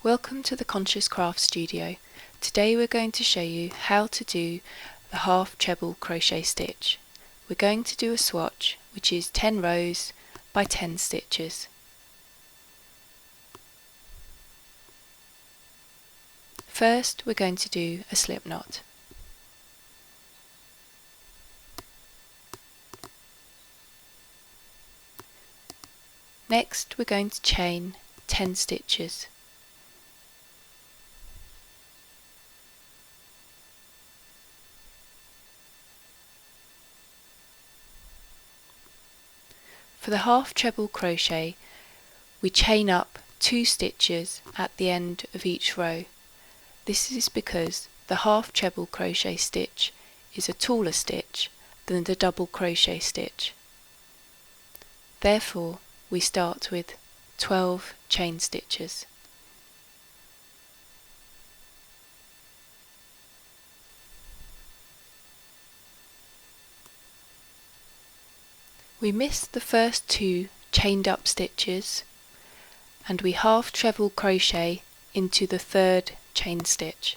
Welcome to the Conscious Craft Studio. Today we're going to show you how to do the half treble crochet stitch. We're going to do a swatch, which is 10 rows by 10 stitches. First we're going to do a slip knot. Next we're going to chain 10 stitches. For the half treble crochet, we chain up 2 stitches at the end of each row. This is because the half treble crochet stitch is a taller stitch than the double crochet stitch. Therefore, we start with 12 chain stitches. We miss the first 2 chained up stitches and we half treble crochet into the 3rd chain stitch.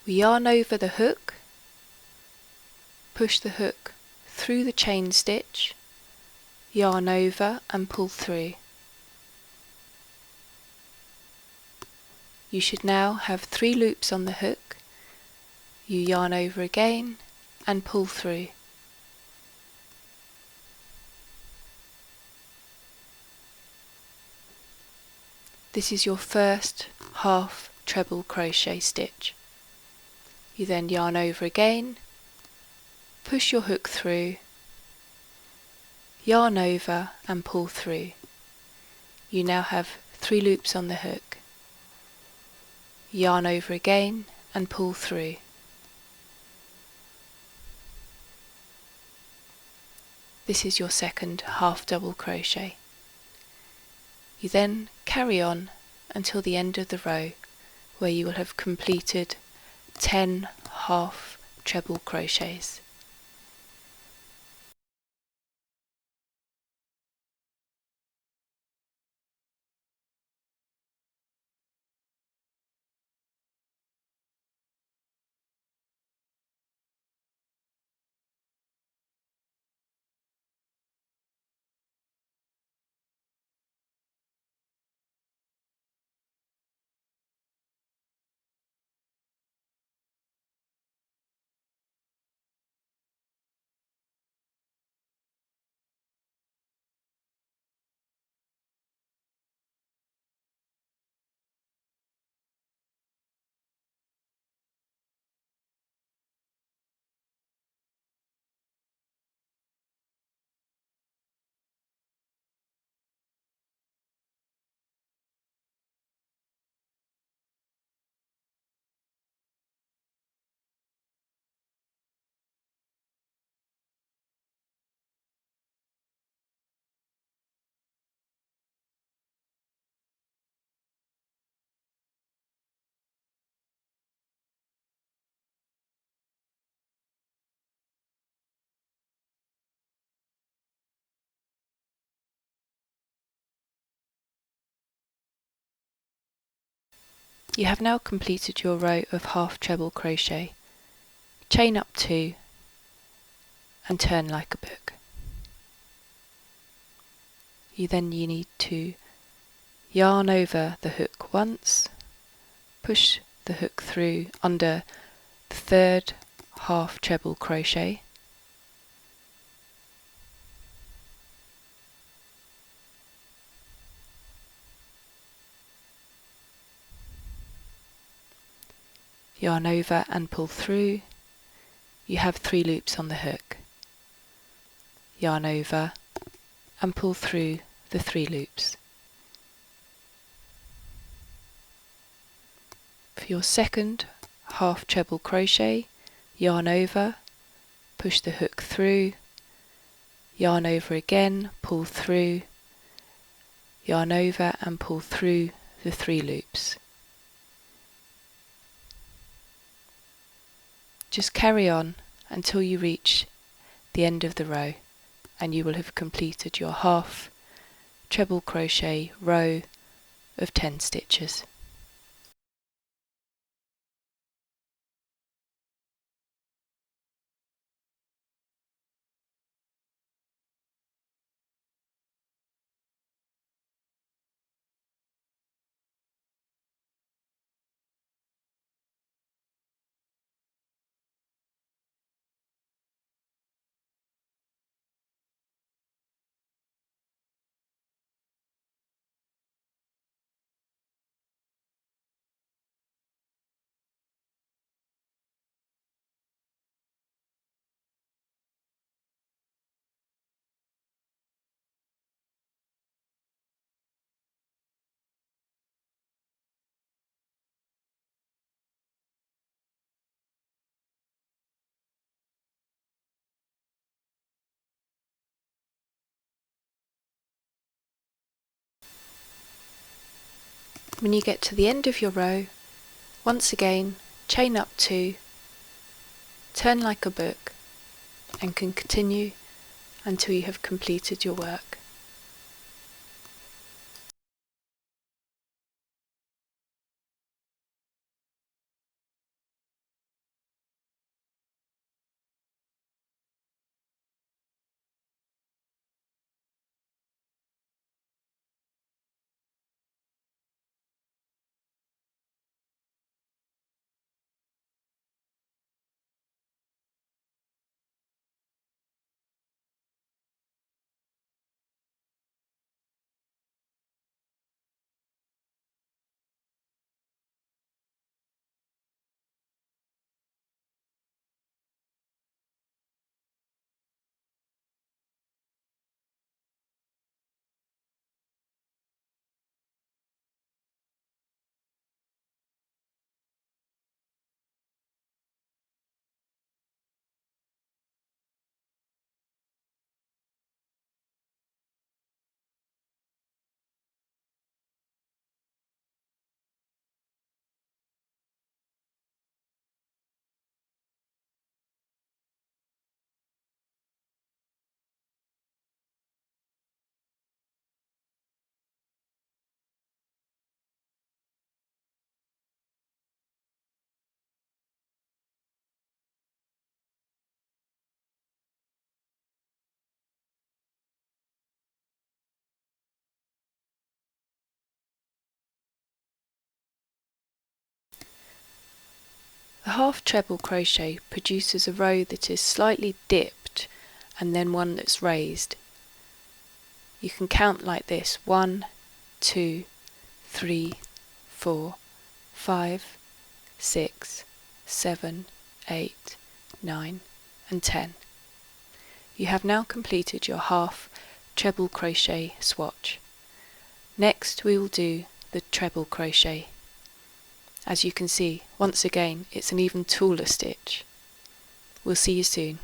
We yarn over the hook, push the hook through the chain stitch, yarn over and pull through. You should now have 3 loops on the hook. You yarn over again and pull through. This is your first half treble crochet stitch. You then yarn over again, push your hook through, yarn over and pull through. You now have 3 loops on the hook. Yarn over again and pull through. This is your second half double crochet. You then carry on until the end of the row, where you will have completed 10 half treble crochets. You have now completed your row of half treble crochet. Chain up 2 and turn like a book. You need to yarn over the hook once, push the hook through under the 3rd half treble crochet, yarn over and pull through. You have 3 loops on the hook. Yarn over and pull through the 3 loops. For your second half treble crochet, yarn over, push the hook through, yarn over again, pull through, yarn over and pull through the 3 loops. Just carry on until you reach the end of the row and you will have completed your half treble crochet row of 10 stitches. When you get to the end of your row, once again chain up 2, turn like a book, and can continue until you have completed your work. The half treble crochet produces a row that is slightly dipped and then one that's raised. You can count like this: 1, 2, 3, 4, 5, 6, 7, 8, 9 and 10. You have now completed your half treble crochet swatch. Next we will do the treble crochet. As you can see, once again it's an even taller stitch. We'll see you soon.